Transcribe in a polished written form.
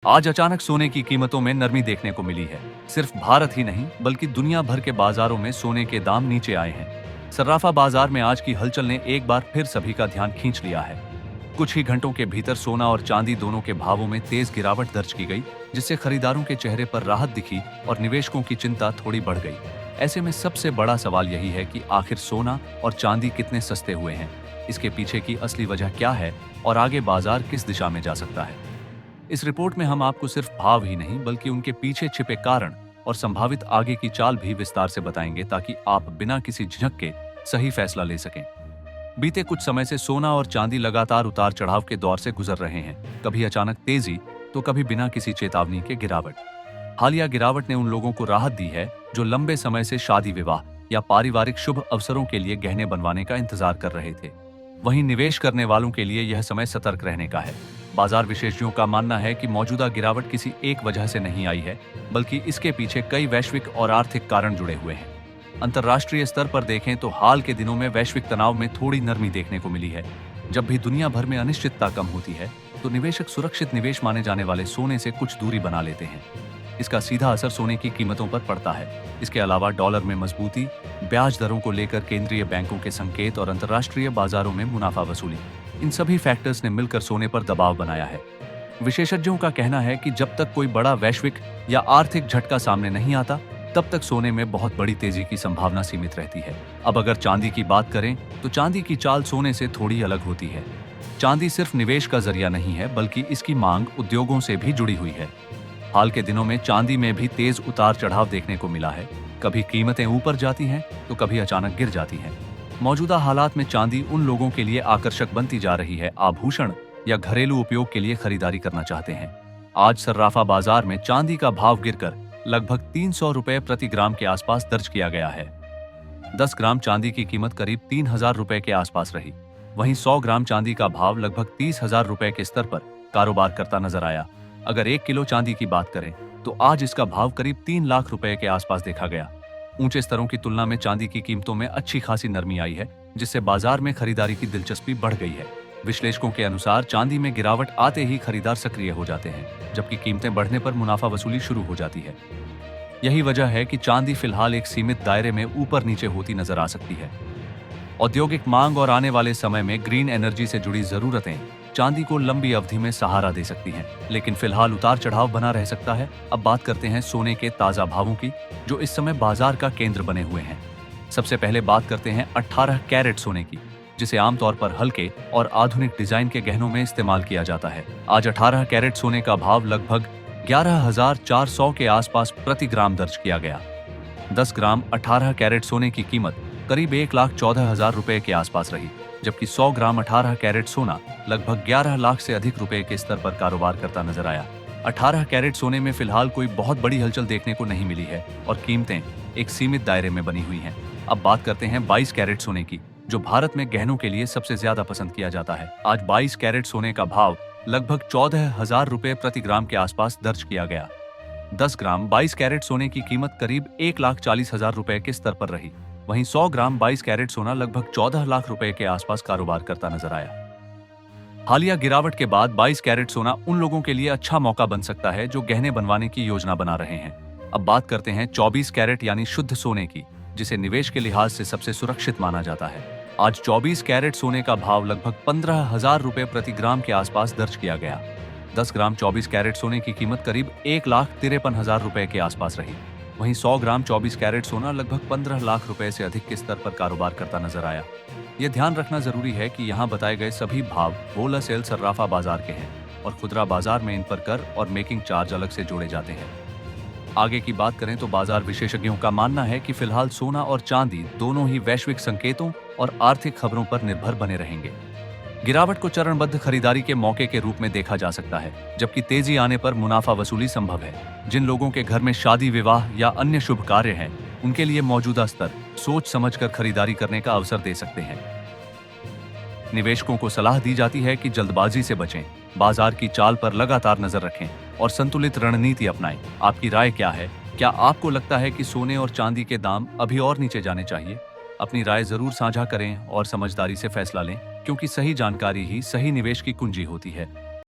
आज अचानक सोने की कीमतों में नरमी देखने को मिली है। सिर्फ भारत ही नहीं बल्कि दुनिया भर के बाजारों में सोने के दाम नीचे आए हैं। सर्राफा बाजार में आज की हलचल ने एक बार फिर सभी का ध्यान खींच लिया है। कुछ ही घंटों के भीतर सोना और चांदी दोनों के भावों में तेज गिरावट दर्ज की गई, जिससे खरीदारों के चेहरे पर राहत दिखी और निवेशकों की चिंता थोड़ी बढ़ गई। ऐसे में सबसे बड़ा सवाल यही है कि आखिर सोना और चांदी कितने सस्ते हुए हैं, इसके पीछे की असली वजह क्या है और आगे बाजार किस दिशा में जा सकता है। इस रिपोर्ट में हम आपको सिर्फ भाव ही नहीं बल्कि उनके पीछे छिपे कारण और संभावित आगे की चाल भी विस्तार से बताएंगे, ताकि आप बिना किसी झिझक के सही फैसला ले सकें। बीते कुछ समय से सोना और चांदी लगातार उतार चढ़ाव के दौर से गुजर रहे हैं, कभी अचानक तेजी तो कभी बिना किसी चेतावनी के गिरावट। हालिया गिरावट ने उन लोगों को राहत दी है जो लंबे समय से शादी विवाह या पारिवारिक शुभ अवसरों के लिए गहने बनवाने का इंतजार कर रहे थे। वहीं निवेश करने वालों के लिए यह समय सतर्क रहने का है। बाजार विशेषज्ञों का मानना है कि मौजूदा गिरावट किसी एक वजह से नहीं आई है, बल्कि इसके पीछे कई वैश्विक और आर्थिक कारण जुड़े हुए हैं। अंतर्राष्ट्रीय स्तर पर देखें तो हाल के दिनों में वैश्विक तनाव में थोड़ी नरमी देखने को मिली है। जब भी दुनिया भर में अनिश्चितता कम होती है तो निवेशक सुरक्षित निवेश माने जाने वाले सोने से कुछ दूरी बना लेते हैं। इसका सीधा असर सोने की कीमतों पर पड़ता है। इसके अलावा डॉलर में मजबूती, ब्याज दरों को लेकर केंद्रीय बैंकों के संकेत और अंतर्राष्ट्रीय बाजारों में मुनाफा वसूली, इन सभी फैक्टर्स ने मिलकर सोने पर दबाव बनाया है। विशेषज्ञों का कहना है कि जब तक कोई बड़ा वैश्विक या आर्थिक झटका सामने नहीं आता, तब तक सोने में बहुत बड़ी तेजी की संभावना सीमित रहती है। अब अगर चांदी की बात करें तो चांदी की चाल सोने से थोड़ी अलग होती है। चांदी सिर्फ निवेश का जरिया नहीं है, बल्कि इसकी मांग उद्योगों से भी जुड़ी हुई है। हाल के दिनों में चांदी में भी तेज उतार चढ़ाव देखने को मिला है। कभी कीमतें ऊपर जाती हैं तो कभी अचानक गिर जाती हैं। मौजूदा हालात में चांदी उन लोगों के लिए आकर्षक बनती जा रही है आभूषण या घरेलू उपयोग के लिए खरीदारी करना चाहते हैं। आज सर्राफा बाजार में चांदी का भाव गिरकर लगभग 300 रुपए प्रति ग्राम के आसपास दर्ज किया गया है। 10 ग्राम चांदी की कीमत करीब 3,000 रुपए के आसपास रही। वहीं 100 ग्राम चांदी का भाव लगभग 30,000 रुपए के स्तर पर कारोबार करता नजर आया। अगर 1 किलो चांदी की बात करें तो आज इसका भाव करीब 3 लाख रुपए के आसपास देखा गया। ऊंचे स्तरों की तुलना में चांदी की कीमतों में अच्छी खासी नरमी आई है, जिससे बाजार में खरीदारी की दिलचस्पी बढ़ गई है। विश्लेषकों के अनुसार चांदी में गिरावट आते ही खरीदार सक्रिय हो जाते हैं, जबकि कीमतें बढ़ने पर मुनाफा वसूली शुरू हो जाती है। यही वजह है कि चांदी फिलहाल एक सीमित दायरे में ऊपर नीचे होती नजर आ सकती है। औद्योगिक मांग और आने वाले समय में ग्रीन एनर्जी से जुड़ी जरूरतें चांदी को लंबी अवधि में सहारा दे सकती हैं, लेकिन फिलहाल उतार चढ़ाव बना रह सकता है। अब बात करते हैं सोने के ताजा भावों की, जो इस समय बाजार का केंद्र बने हुए हैं। सबसे पहले बात करते हैं 18 कैरेट सोने की, जिसे आमतौर पर हल्के और आधुनिक डिजाइन के गहनों में इस्तेमाल किया जाता है। आज 18 कैरेट सोने का भाव लगभग 11,400 के आसपास प्रति ग्राम दर्ज किया गया। 10 ग्राम 18 कैरेट सोने की कीमत करीब 1,14,000 रुपए के आसपास रही, जबकि 100 ग्राम 18 कैरेट सोना लगभग 11 लाख से अधिक रुपए के स्तर पर कारोबार करता नजर आया। 18 कैरेट सोने में फिलहाल कोई बहुत बड़ी हलचल देखने को नहीं मिली है और कीमतें एक सीमित दायरे में बनी हुई हैं। अब बात करते हैं 22 कैरेट सोने की, जो भारत में गहनों के लिए सबसे ज्यादा पसंद किया जाता है। आज 22 कैरेट सोने का भाव लगभग 14,000 रुपए प्रति ग्राम के आसपास दर्ज किया गया। 10 ग्राम 22 कैरेट सोने की कीमत करीब 1,40,000 रुपए के स्तर पर रही। वहीं 100 ग्राम 22 कैरेट सोना लगभग 14 लाख रुपए के आसपास कारोबार करता नजर आया। हालिया गिरावट के बाद 22 कैरेट सोना उन लोगों के लिए अच्छा मौका बन सकता है जो गहने बनवाने की योजना बना रहे हैं। अब बात करते हैं 24 कैरेट यानी शुद्ध सोने की, जिसे निवेश के लिहाज से सबसे सुरक्षित माना जाता है। आज 24 कैरेट सोने का भाव लगभग 15,000 रुपए प्रति ग्राम के आसपास दर्ज किया गया। 10 ग्राम 24 कैरेट सोने की कीमत करीब 1,53,000 रुपए के आसपास रही। वहीं 100 ग्राम 24 कैरेट सोना लगभग 15 लाख रुपए से अधिक के स्तर पर कारोबार करता नजर आया। यह ध्यान रखना जरूरी है कि यहाँ बताए गए सभी भाव होलसेल सर्राफा बाजार के हैं और खुदरा बाजार में इन पर कर और मेकिंग चार्ज अलग से जोड़े जाते हैं। आगे की बात करें तो बाजार विशेषज्ञों का मानना है कि फिलहाल सोना और चांदी दोनों ही वैश्विक संकेतों और आर्थिक खबरों पर निर्भर बने रहेंगे। गिरावट को चरणबद्ध खरीदारी के मौके के रूप में देखा जा सकता है, जबकि तेजी आने पर मुनाफा वसूली संभव है। जिन लोगों के घर में शादी विवाह या अन्य शुभ कार्य हैं, उनके लिए मौजूदा स्तर सोच समझकर खरीदारी करने का अवसर दे सकते हैं। निवेशकों को सलाह दी जाती है कि जल्दबाजी से बचें, बाजार की चाल पर लगातार नजर रखें और संतुलित रणनीति अपनाएं। आपकी राय क्या है? क्या आपको लगता है कि सोने और चांदी के दाम अभी और नीचे जाने चाहिए? अपनी राय जरूर साझा करें और समझदारी से फैसला लें, क्योंकि सही जानकारी ही सही निवेश की कुंजी होती है।